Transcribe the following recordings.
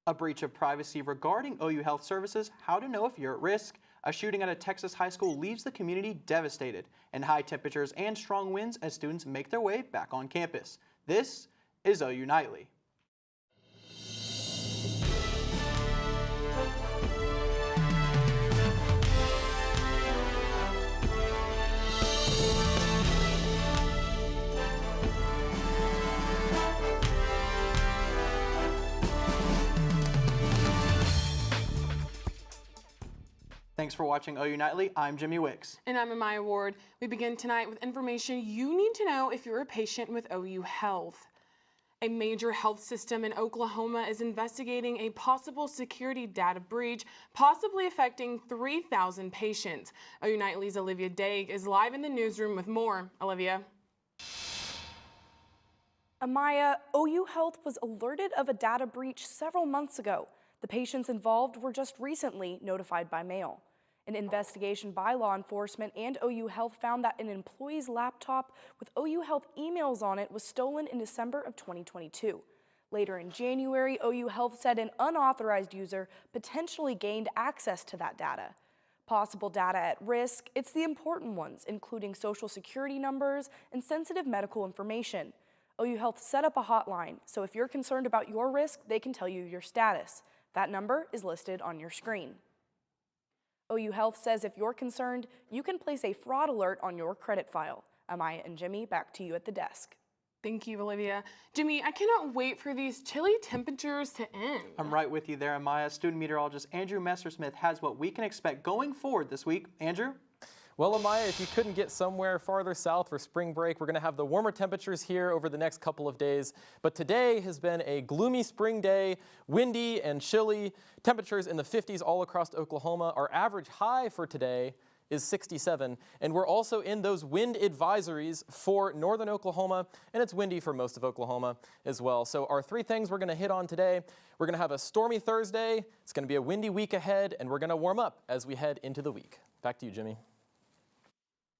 A breach of privacy regarding OU Health Services, how to know if you're at risk. A shooting at a Texas high school leaves the community devastated, and high temperatures and strong winds as students make their way back on campus. This is OU Nightly. Thanks for watching OU Nightly. I'm Jimmy Wicks. And I'm Amaya Ward. We begin tonight with information you need to know if you're a patient with OU Health. A major health system in Oklahoma is investigating a possible security data breach, possibly affecting 3,000 patients. OU Nightly's Olivia Daig is live in the newsroom with more. Olivia. Amaya, OU Health was alerted of a data breach several months ago. The patients involved were just recently notified by mail. An investigation by law enforcement and OU Health found that an employee's laptop with OU Health emails on it was stolen in December of 2022. Later in January, OU Health said an unauthorized user potentially gained access to that data. Possible data at risk, it's the important ones, including social security numbers and sensitive medical information. OU Health set up a hotline, so if you're concerned about your risk, they can tell you your status. That number is listed on your screen. OU Health says if you're concerned, you can place a fraud alert on your credit file. Amaya and Jimmy, back to you at the desk. Thank you, Olivia. Jimmy, I cannot wait for these chilly temperatures to end. I'm right with you there, Amaya. Student meteorologist Andrew Messersmith has what we can expect going forward this week. Andrew? Well, Amaya, if you couldn't get somewhere farther south for spring break, we're going to have the warmer temperatures here over the next couple of days. But today has been a gloomy spring day, windy and chilly. Temperatures in the 50s all across Oklahoma. Our average high for today is 67. And we're also in those wind advisories for northern Oklahoma, and it's windy for most of Oklahoma as well. So our three things we're going to hit on today: we're going to have a stormy Thursday, it's going to be a windy week ahead, and we're going to warm up as we head into the week. Back to you, Jimmy.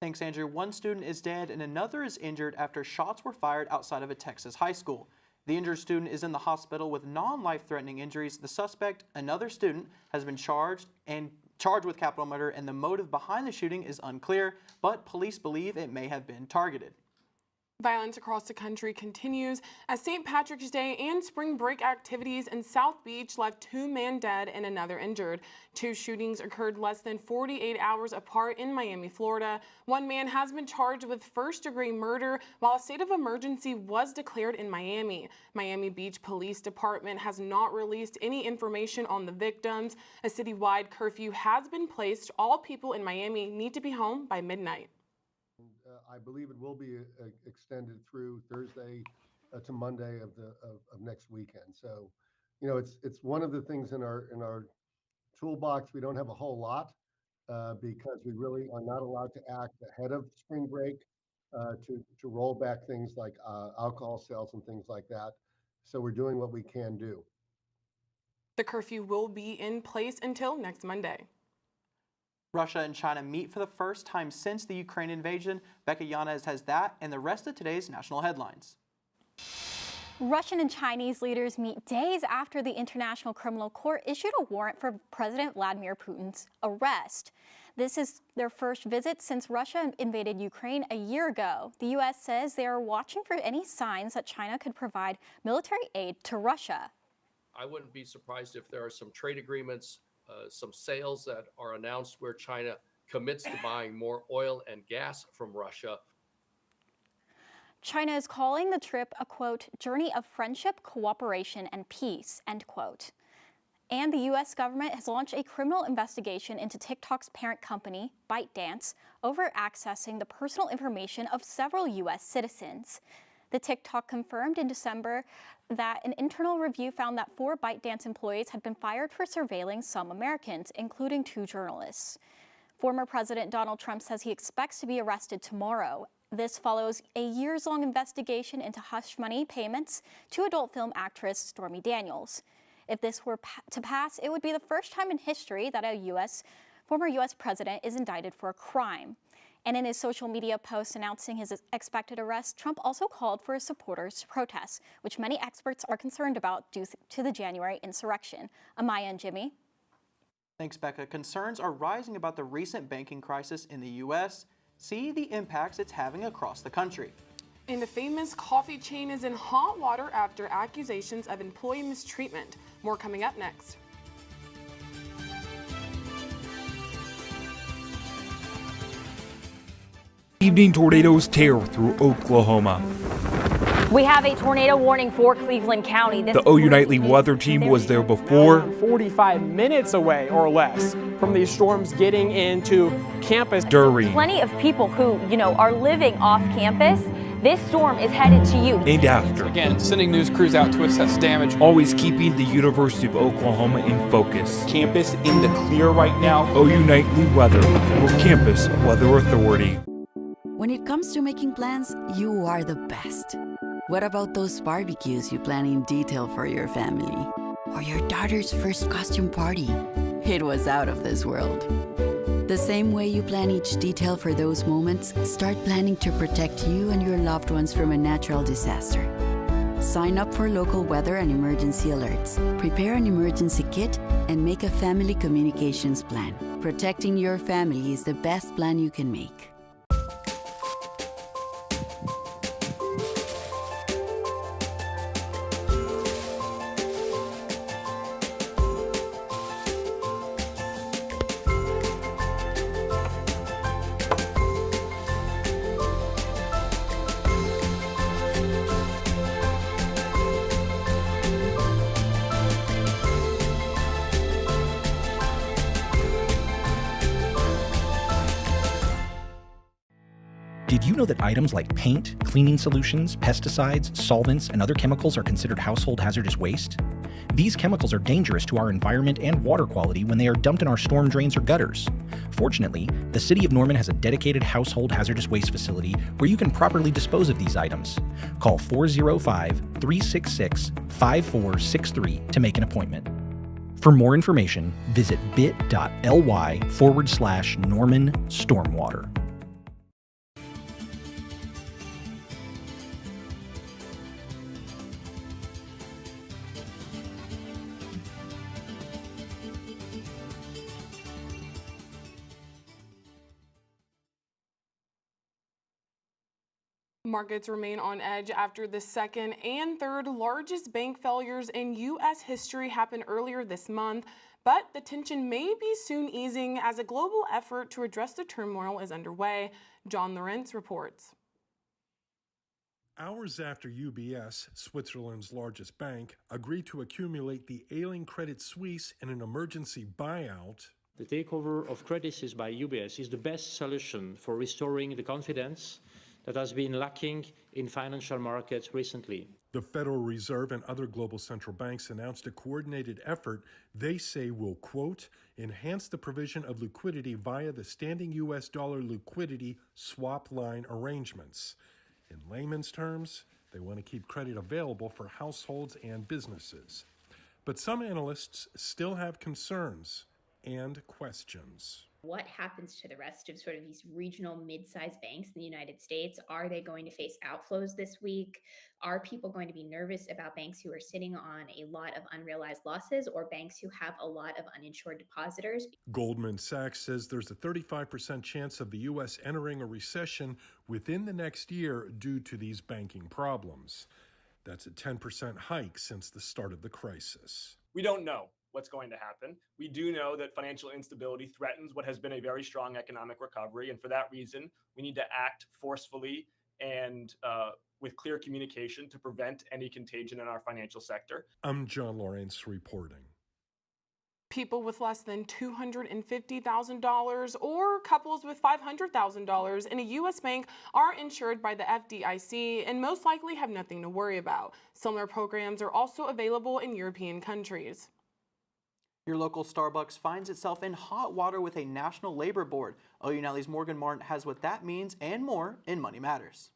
Thanks, Andrew. One student is dead and another is injured after shots were fired outside of a Texas high school. The injured student is in the hospital with non-life-threatening injuries. The suspect, another student, has been charged with capital murder, and the motive behind the shooting is unclear, but police believe it may have been targeted. Violence across the country continues as St. Patrick's Day and spring break activities in South Beach left 2 men dead and another injured. 2 shootings occurred less than 48 hours apart in Miami, Florida. One man has been charged with first-degree murder while a state of emergency was declared in Miami. Miami Beach Police Department has not released any information on the victims. A citywide curfew has been placed. All people in Miami need to be home by midnight. I believe it will be extended through Thursday to Monday of next weekend. So, you know, it's one of the things in our toolbox. We don't have a whole lot because we really are not allowed to act ahead of spring break to roll back things like alcohol sales and things like that. So we're doing what we can do. The curfew will be in place until next Monday. Russia and China meet for the first time since the Ukraine invasion. Becca Yanez has that and the rest of today's national headlines. Russian and Chinese leaders meet days after the International Criminal Court issued a warrant for President Vladimir Putin's arrest. This is their first visit since Russia invaded Ukraine a year ago. The U.S. says they are watching for any signs that China could provide military aid to Russia. I wouldn't be surprised if there are some trade agreements, some sales that are announced where China commits to buying more oil and gas from Russia. China is calling the trip a, quote, journey of friendship, cooperation, and peace, end quote. And the U.S. government has launched a criminal investigation into TikTok's parent company, ByteDance, over accessing the personal information of several U.S. citizens. The TikTok confirmed in December that an internal review found that 4 ByteDance employees had been fired for surveilling some Americans, including 2 journalists. Former President Donald Trump says he expects to be arrested tomorrow. This follows a years-long investigation into hush money payments to adult film actress Stormy Daniels. If this were to pass, it would be the first time in history that a former U.S. president is indicted for a crime. And in his social media post announcing his expected arrest, Trump also called for his supporters to protest, which many experts are concerned about due to the January insurrection. Amaya and Jimmy. Thanks, Becca. Concerns are rising about the recent banking crisis in the U.S. See the impacts it's having across the country. And a famous coffee chain is in hot water after accusations of employee mistreatment. More coming up next. Evening tornadoes tear through Oklahoma. We have a tornado warning for Cleveland County. The OU Nightly weather team was there before. 45 minutes away or less from these storms getting into campus. During. Plenty of people who, are living off campus. This storm is headed to you. And after. Again, sending news crews out to assess damage. Always keeping the University of Oklahoma in focus. Campus in the clear right now. OU Nightly Weather, your campus weather authority. When it comes to making plans, you are the best. What about those barbecues you plan in detail for your family? Or your daughter's first costume party? It was out of this world. The same way you plan each detail for those moments, start planning to protect you and your loved ones from a natural disaster. Sign up for local weather and emergency alerts. Prepare an emergency kit and make a family communications plan. Protecting your family is the best plan you can make. Did you know that items like paint, cleaning solutions, pesticides, solvents, and other chemicals are considered household hazardous waste? These chemicals are dangerous to our environment and water quality when they are dumped in our storm drains or gutters. Fortunately, the City of Norman has a dedicated household hazardous waste facility where you can properly dispose of these items. Call 405-366-5463 to make an appointment. For more information, visit bit.ly/Norman Stormwater. Markets remain on edge after the second and third largest bank failures in U.S. history happened earlier this month, but the tension may be soon easing as a global effort to address the turmoil is underway. John Lawrence reports. Hours after UBS, Switzerland's largest bank, agreed to accumulate the ailing Credit Suisse in an emergency buyout, the takeover of Credit Suisse by UBS is the best solution for restoring the confidence that has been lacking in financial markets recently. The Federal Reserve and other global central banks announced a coordinated effort they say will, quote, enhance the provision of liquidity via the standing U.S. dollar liquidity swap line arrangements. In layman's terms, they want to keep credit available for households and businesses. But some analysts still have concerns and questions. What happens to the rest of sort of these regional mid-sized banks in the United States? Are they going to face outflows this week? Are people going to be nervous about banks who are sitting on a lot of unrealized losses or banks who have a lot of uninsured depositors? Goldman Sachs says there's a 35% chance of the U.S. entering a recession within the next year due to these banking problems. That's a 10% hike since the start of the crisis. We don't know what's going to happen. We do know that financial instability threatens what has been a very strong economic recovery. And for that reason, we need to act forcefully and with clear communication to prevent any contagion in our financial sector. I'm John Lawrence reporting. People with less than $250,000 or couples with $500,000 in a U.S. bank are insured by the FDIC and most likely have nothing to worry about. Similar programs are also available in European countries. Your local Starbucks finds itself in hot water with a national labor board. OU Nightly's Morgan Martin has what that means and more in Money Matters.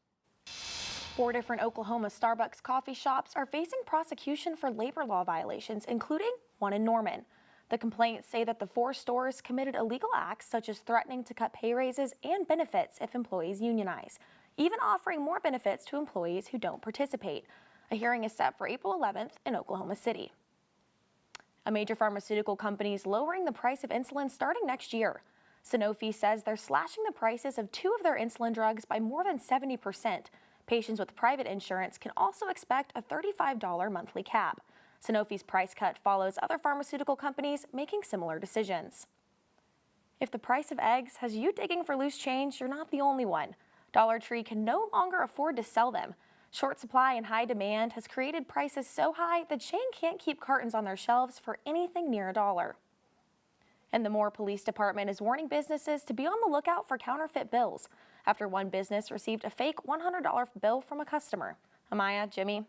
4 different Oklahoma Starbucks coffee shops are facing prosecution for labor law violations, including one in Norman. The complaints say that the 4 stores committed illegal acts such as threatening to cut pay raises and benefits if employees unionize, even offering more benefits to employees who don't participate. A hearing is set for April 11th in Oklahoma City. A major pharmaceutical company is lowering the price of insulin starting next year. Sanofi says they're slashing the prices of 2 of their insulin drugs by more than 70%. Patients with private insurance can also expect a $35 monthly cap. Sanofi's price cut follows other pharmaceutical companies making similar decisions. If the price of eggs has you digging for loose change, you're not the only one. Dollar Tree can no longer afford to sell them. Short supply and high demand has created prices so high the chain can't keep cartons on their shelves for anything near $1. And the Moore Police Department is warning businesses to be on the lookout for counterfeit bills after one business received a fake $100 bill from a customer. Amaya, Jimmy.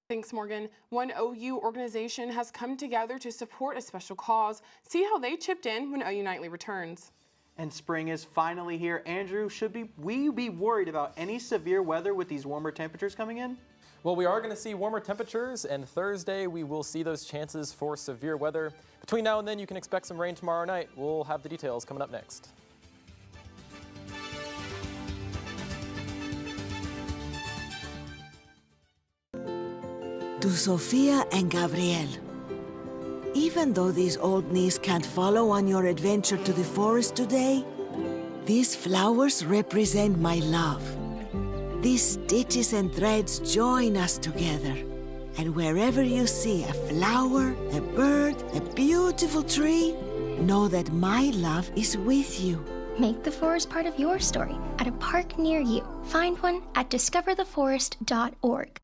Thanks, Morgan. One OU organization has come together to support a special cause. See how they chipped in when OU Nightly returns. And spring is finally here. Andrew, should we be worried about any severe weather with these warmer temperatures coming in? Well, we are going to see warmer temperatures, and Thursday we will see those chances for severe weather. Between now and then, you can expect some rain tomorrow night. We'll have the details coming up next. To Sofia and Gabriel. Even though these old knees can't follow on your adventure to the forest today, these flowers represent my love. These stitches and threads join us together. And wherever you see a flower, a bird, a beautiful tree, know that my love is with you. Make the forest part of your story at a park near you. Find one at discovertheforest.org.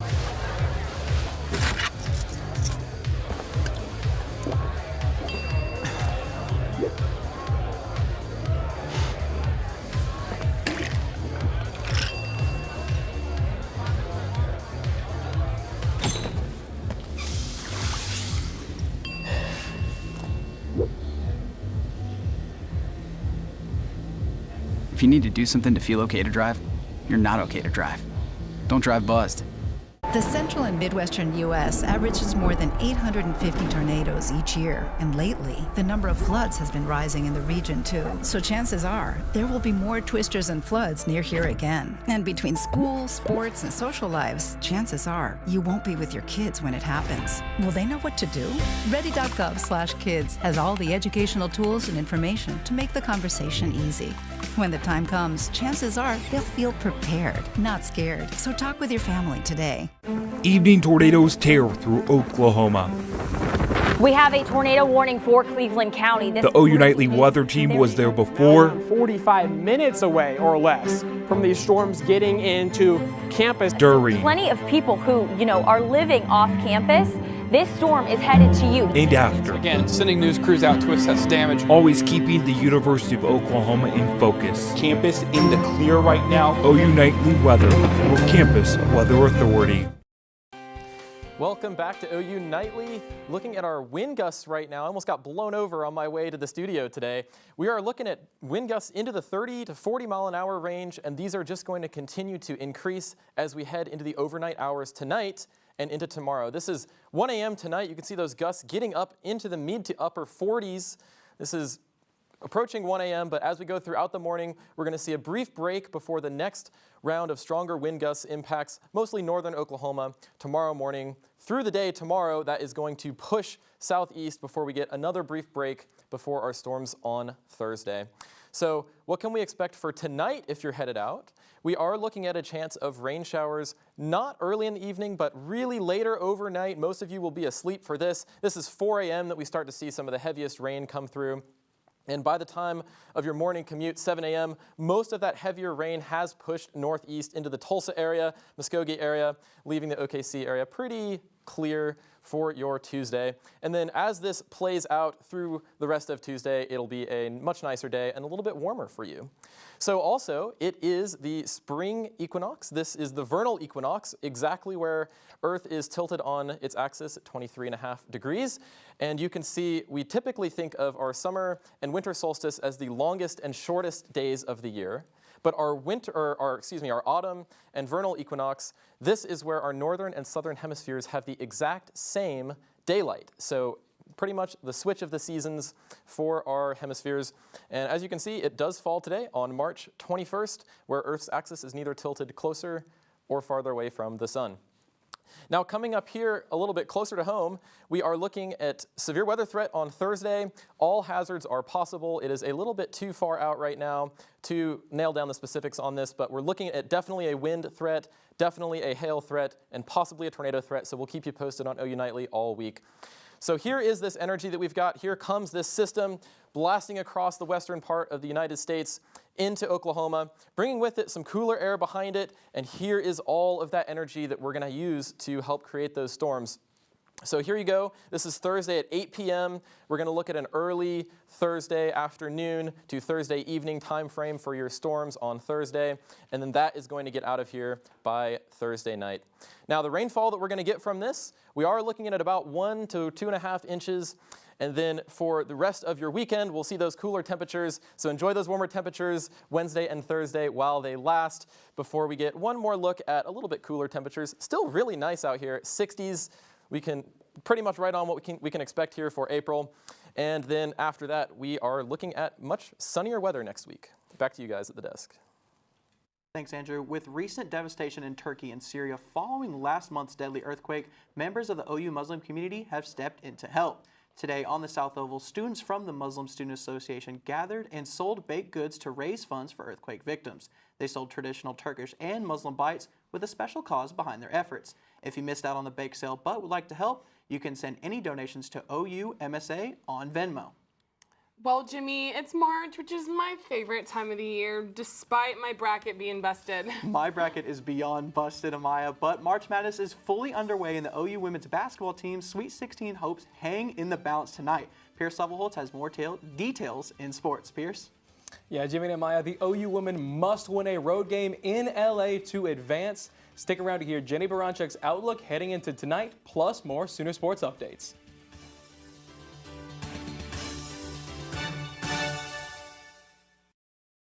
If you need to do something to feel okay to drive, you're not okay to drive. Don't drive buzzed. The central and midwestern U.S. averages more than 850 tornadoes each year, and lately, the number of floods has been rising in the region too. So chances are, there will be more twisters and floods near here again. And between school, sports, and social lives, chances are, you won't be with your kids when it happens. Will they know what to do? Ready.gov/kids has all the educational tools and information to make the conversation easy. When the time comes, chances are they'll feel prepared, not scared. So talk with your family today. Evening tornadoes tear through Oklahoma. We have a tornado warning for Cleveland County. The OU Nightly weather team was there before. 45 minutes away or less from these storms getting into campus. During. Plenty of people who, are living off campus. This storm is headed to you. And after. Again, sending news crews out to assess damage. Always keeping the University of Oklahoma in focus. Campus in the clear right now. OU Nightly weather with Campus Weather Authority. Welcome back to OU Nightly. Looking at our wind gusts right now. I almost got blown over on my way to the studio today. We are looking at wind gusts into the 30 to 40 mile an hour range, and these are just going to continue to increase as we head into the overnight hours tonight and into tomorrow. This is 1 a.m. tonight. You can see those gusts getting up into the mid to upper 40s. This is approaching 1 a.m., but as we go throughout the morning, we're going to see a brief break before the next round of stronger wind gusts impacts mostly northern Oklahoma tomorrow morning. Through the day tomorrow, that is going to push southeast before we get another brief break before our storms on Thursday. So what can we expect for tonight if you're headed out? We are looking at a chance of rain showers, not early in the evening, but really later overnight. Most of you will be asleep for this. This is 4 a.m. that we start to see some of the heaviest rain come through. And by the time of your morning commute, 7 a.m., most of that heavier rain has pushed northeast into the Tulsa area, Muskogee area, leaving the OKC area pretty clear for your Tuesday. And then as this plays out through the rest of Tuesday, it'll be a much nicer day and a little bit warmer for you. So also, it is the spring equinox. This is the vernal equinox, exactly where Earth is tilted on its axis at 23.5 degrees. And you can see we typically think of our summer and winter solstice as the longest and shortest days of the year. But our autumn and vernal equinox, this is where our northern and southern hemispheres have the exact same daylight. So pretty much the switch of the seasons for our hemispheres. And as you can see, it does fall today on March 21st, where Earth's axis is neither tilted closer or farther away from the sun. Now, coming up here a little bit closer to home, we are looking at severe weather threat on Thursday. All hazards are possible. It is a little bit too far out right now to nail down the specifics on this, but we're looking at definitely a wind threat, definitely a hail threat, and possibly a tornado threat. So we'll keep you posted on OU Nightly all week. So here is this energy that we've got. Here comes this system blasting across the western part of the United States into Oklahoma, bringing with it some cooler air behind it. And here is all of that energy that we're going to use to help create those storms. So here you go. This is Thursday at 8 p.m. We're going to look at an early Thursday afternoon to Thursday evening time frame for your storms on Thursday. And then that is going to get out of here by Thursday night. Now, the rainfall that we're going to get from this, we are looking at about 1 to 2.5 inches. And then for the rest of your weekend, we'll see those cooler temperatures. So enjoy those warmer temperatures Wednesday and Thursday while they last, before we get one more look at a little bit cooler temperatures. Still really nice out here, 60s. We can pretty much right on what we can expect here for April. And then after that, we are looking at much sunnier weather next week. Back to you guys at the desk. Thanks, Andrew. With recent devastation in Turkey and Syria following last month's deadly earthquake, members of the OU Muslim community have stepped in to help. Today on the South Oval, students from the Muslim Student Association gathered and sold baked goods to raise funds for earthquake victims. They sold traditional Turkish and Muslim bites with a special cause behind their efforts. If you missed out on the bake sale but would like to help, you can send any donations to OU MSA on Venmo. Well, Jimmy, it's March, which is my favorite time of the year, despite my bracket being busted. My bracket is beyond busted, Amaya, but March Madness is fully underway and the OU women's basketball team's Sweet 16 hopes hang in the balance tonight. Pierce Levelholtz has more details in sports. Pierce? Yeah, Jimmy and Amaya, the OU women must win a road game in LA to advance. Stick around to hear Jenny Baranczyk's outlook heading into tonight, plus more Sooner Sports updates.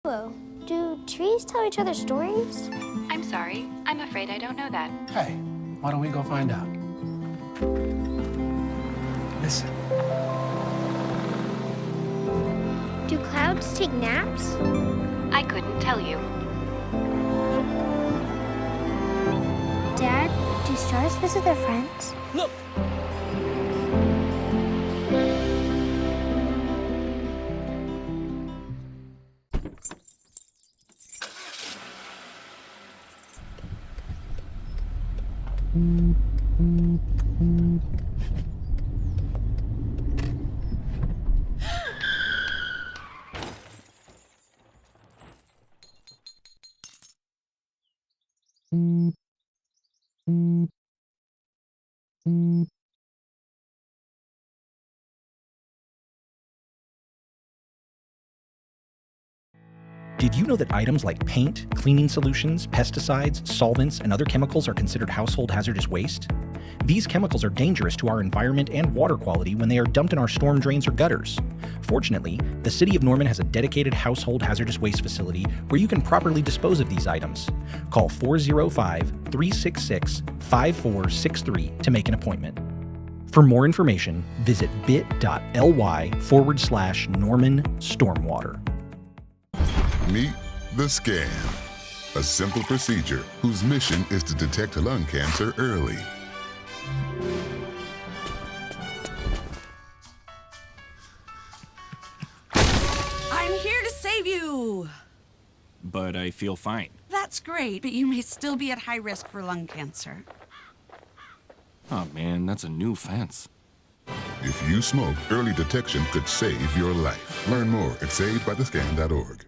Hello. Do trees tell each other stories? I'm sorry. I'm afraid I don't know that. Hey, why don't we go find out? Listen. Do clouds take naps? I couldn't tell you. Dad, do stars visit their friends? Look! Did you know that items like paint, cleaning solutions, pesticides, solvents, and other chemicals are considered household hazardous waste? These chemicals are dangerous to our environment and water quality when they are dumped in our storm drains or gutters. Fortunately, the City of Norman has a dedicated household hazardous waste facility where you can properly dispose of these items. Call 405-366-5463 to make an appointment. For more information, visit bit.ly/Norman Stormwater. Meet the Scan, a simple procedure whose mission is to detect lung cancer early. I'm here to save you! But I feel fine. That's great, but you may still be at high risk for lung cancer. Oh man, that's a new fence. If you smoke, early detection could save your life. Learn more at savedbythescan.org.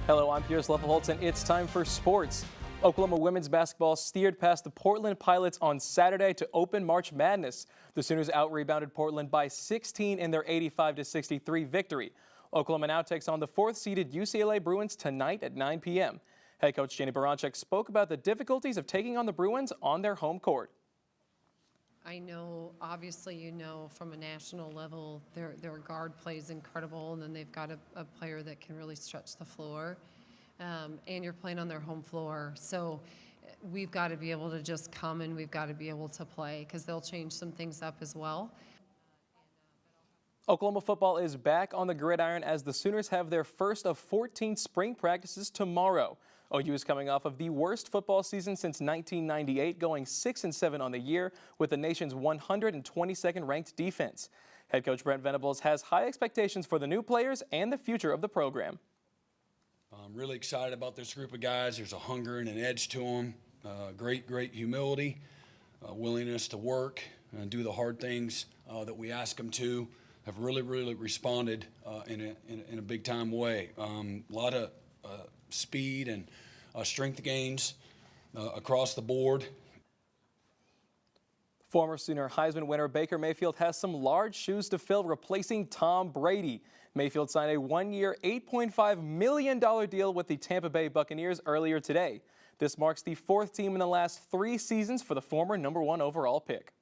Hello, I'm Pierce Levelholtz, and it's time for sports. Oklahoma women's basketball steered past the Portland Pilots on Saturday to open March Madness. The Sooners out-rebounded Portland by 16 in their 85-63 victory. Oklahoma now takes on the 4th-seeded UCLA Bruins tonight at 9 p.m. Head coach Jenny Baranczyk spoke about the difficulties of taking on the Bruins on their home court. I know, obviously, you know, from a national level, their guard play is incredible, and then they've got a player that can really stretch the floor, and you're playing on their home floor. So we've got to be able to just come and we've got to be able to play, because they'll change some things up as well. Oklahoma football is back on the gridiron as the Sooners have their first of 14 spring practices tomorrow. OU is coming off of the worst football season since 1998, going 6-7 on the year with the nation's 122nd ranked defense. Head coach Brent Venables has high expectations for the new players and the future of the program. I'm really excited about this group of guys. There's a hunger and an edge to them, great humility, willingness to work and do the hard things that we ask them to. Have really responded in a big time way. A lot of speed and strength gains across the board. Former Sooner Heisman winner Baker Mayfield has some large shoes to fill replacing Tom Brady. Mayfield signed a one-year, $8.5 million deal with the Tampa Bay Buccaneers earlier today. This marks the fourth team in the last 3 seasons for the former #1 overall pick.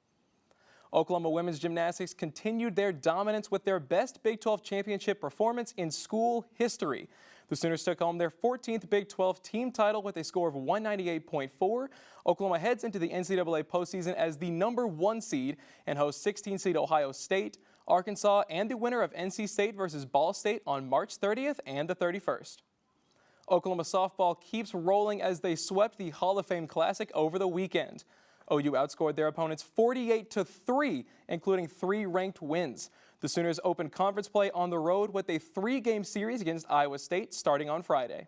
Oklahoma women's gymnastics continued their dominance with their best Big 12 championship performance in school history. The Sooners took home their 14th Big 12 team title with a score of 198.4. Oklahoma heads into the NCAA postseason as the #1 seed and hosts 16-seed Ohio State, Arkansas, and the winner of NC State versus Ball State on March 30th and the 31st. Oklahoma softball keeps rolling as they swept the Hall of Fame Classic over the weekend. OU outscored their opponents 48-3, including 3 ranked wins. The Sooners opened conference play on the road with a 3-game series against Iowa State starting on Friday.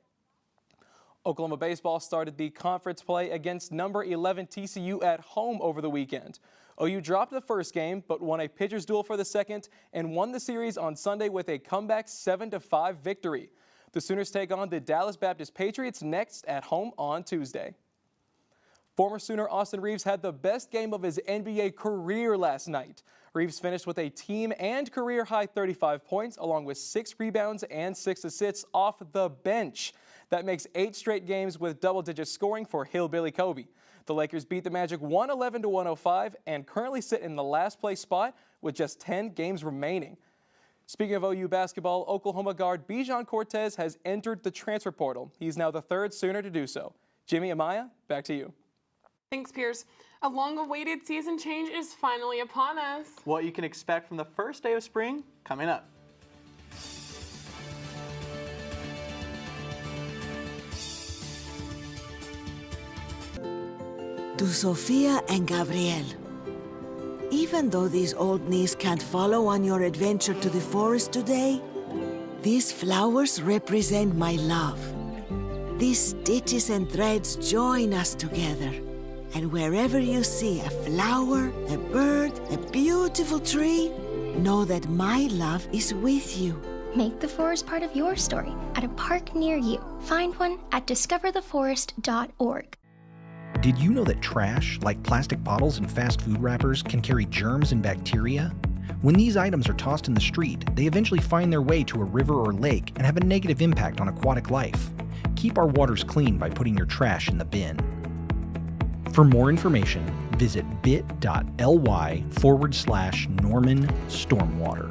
Oklahoma baseball started the conference play against number 11 TCU at home over the weekend. OU dropped the first game, but won a pitcher's duel for the second and won the series on Sunday with a comeback 7-5 victory. The Sooners take on the Dallas Baptist Patriots next at home on Tuesday. Former Sooner Austin Reaves had the best game of his NBA career last night. Reaves finished with a team and career-high 35 points, along with 6 rebounds and 6 assists off the bench. That makes 8 straight games with double-digit scoring for Hillbilly Kobe. The Lakers beat the Magic 111-105 and currently sit in the last-place spot with just 10 games remaining. Speaking of OU basketball, Oklahoma guard Bijan Cortez has entered the transfer portal. He's now the 3rd Sooner to do so. Jimmy Amaya, back to you. Thanks, Pierce. A long-awaited season change is finally upon us. What you can expect from the first day of spring coming up. To Sofia and Gabriel. Even though these old knees can't follow on your adventure to the forest today, these flowers represent my love. These stitches and threads join us together. And wherever you see a flower, a bird, a beautiful tree, know that my love is with you. Make the forest part of your story at a park near you. Find one at discovertheforest.org. Did you know that trash, like plastic bottles and fast food wrappers, can carry germs and bacteria? When these items are tossed in the street, they eventually find their way to a river or lake and have a negative impact on aquatic life. Keep our waters clean by putting your trash in the bin. For more information, visit bit.ly/Norman Stormwater.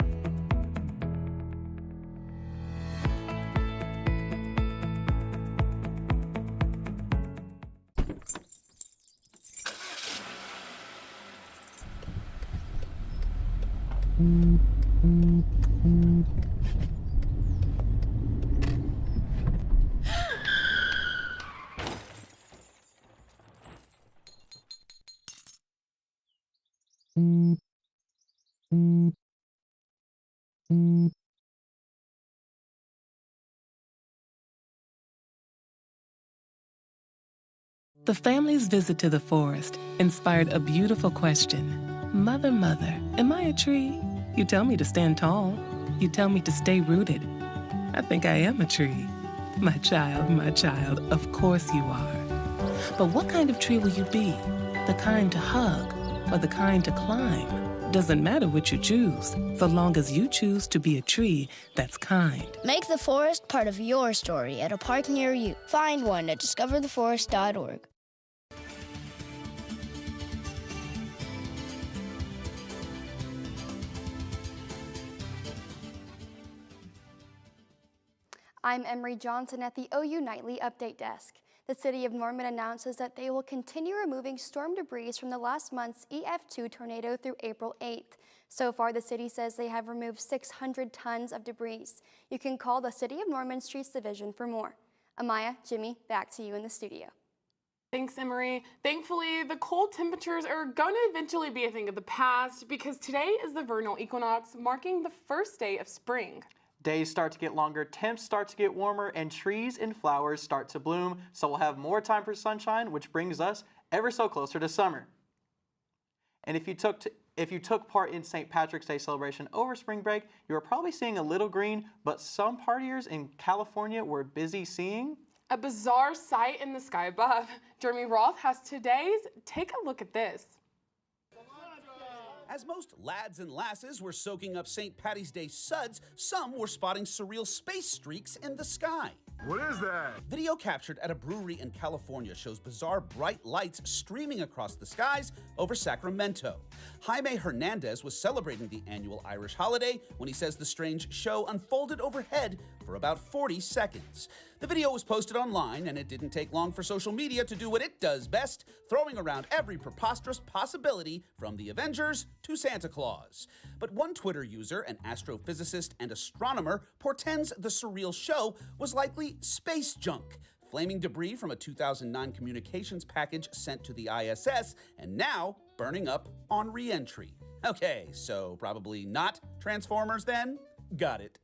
The family's visit to the forest inspired a beautiful question. Mother, mother, am I a tree? You tell me to stand tall. You tell me to stay rooted. I think I am a tree. My child, of course you are. But what kind of tree will you be? The kind to hug or the kind to climb? Doesn't matter what you choose, so long as you choose to be a tree that's kind. Make the forest part of your story at a park near you. Find one at discovertheforest.org. I'm Emery Johnson at the OU Nightly Update Desk. The City of Norman announces that they will continue removing storm debris from the last month's EF2 tornado through April 8th. So far, the city says they have removed 600 tons of debris. You can call the City of Norman Streets Division for more. Amaya, Jimmy, back to you in the studio. Thanks, Emery. Thankfully, the cold temperatures are going to eventually be a thing of the past because today is the vernal equinox, marking the first day of spring. Days start to get longer, temps start to get warmer, and trees and flowers start to bloom, so we'll have more time for sunshine, which brings us ever so closer to summer. And if you took part in St. Patrick's Day celebration over spring break, you were probably seeing a little green, but some partiers in California were busy seeing a bizarre sight in the sky above. Jeremy Roth has today's Take a Look at This. As most lads and lasses were soaking up St. Patty's Day suds, some were spotting surreal space streaks in the sky. What is that? Video captured at a brewery in California shows bizarre bright lights streaming across the skies over Sacramento. Jaime Hernandez was celebrating the annual Irish holiday when he says the strange show unfolded overhead for about 40 seconds. The video was posted online, and it didn't take long for social media to do what it does best, throwing around every preposterous possibility from the Avengers to Santa Claus. But one Twitter user, an astrophysicist and astronomer, portends the surreal show was likely space junk, flaming debris from a 2009 communications package sent to the ISS, and now burning up on re-entry. Okay, so probably not Transformers then? Got it.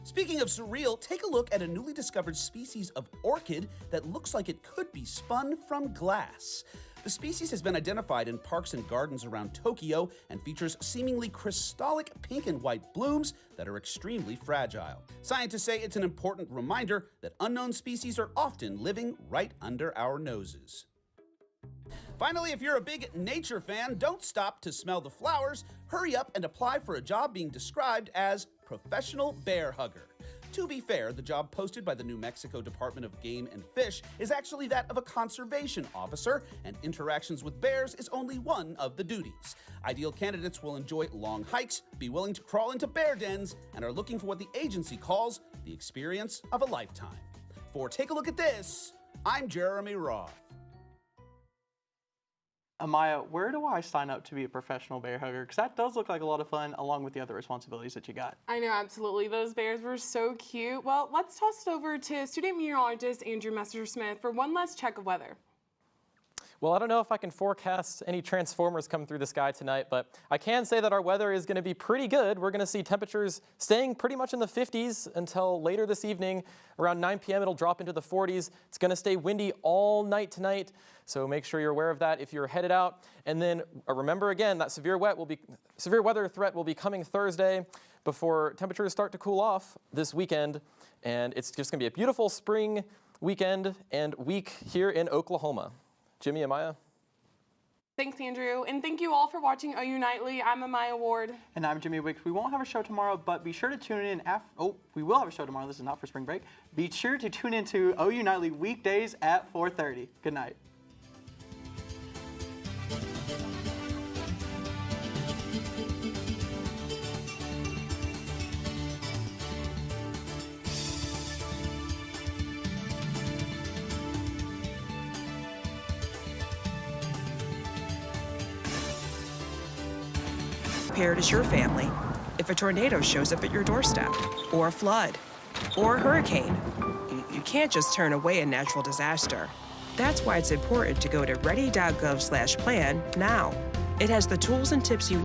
Speaking of surreal, take a look at a newly discovered species of orchid that looks like it could be spun from glass. The species has been identified in parks and gardens around Tokyo and features seemingly crystallic pink and white blooms that are extremely fragile. Scientists say it's an important reminder that unknown species are often living right under our noses. Finally, if you're a big nature fan, don't stop to smell the flowers. Hurry up and apply for a job being described as professional bear hugger. To be fair, the job posted by the New Mexico Department of Game and Fish is actually that of a conservation officer, and interactions with bears is only one of the duties. Ideal candidates will enjoy long hikes, be willing to crawl into bear dens, and are looking for what the agency calls the experience of a lifetime. For Take a Look at This, I'm Jeremy Roth. Amaya, where do I sign up to be a professional bear hugger? Because that does look like a lot of fun, along with the other responsibilities that you got. I know, absolutely. Those bears were so cute. Well, let's toss it over to student meteorologist Andrew Messersmith for one last check of weather. Well, I don't know if I can forecast any Transformers coming through the sky tonight, but I can say that our weather is going to be pretty good. We're going to see temperatures staying pretty much in the 50s until later this evening. Around 9 p.m. it'll drop into the 40s. It's going to stay windy all night tonight, so make sure you're aware of that if you're headed out. And then remember again that severe weather threat will be coming Thursday before temperatures start to cool off this weekend. And it's just going to be a beautiful spring weekend and week here in Oklahoma. Jimmy, Amaya. Thanks, Andrew. And thank you all for watching OU Nightly. I'm Amaya Ward. And I'm Jimmy Wicks. We won't have a show tomorrow, but be sure to tune in we will have a show tomorrow. This is not for spring break. Be sure to tune into OU Nightly weekdays at 4:30. Good night. Prepared as your family if a tornado shows up at your doorstep, or a flood, or a hurricane. You can't just turn away a natural disaster. That's why it's important to go to ready.gov/plan now. It has the tools and tips you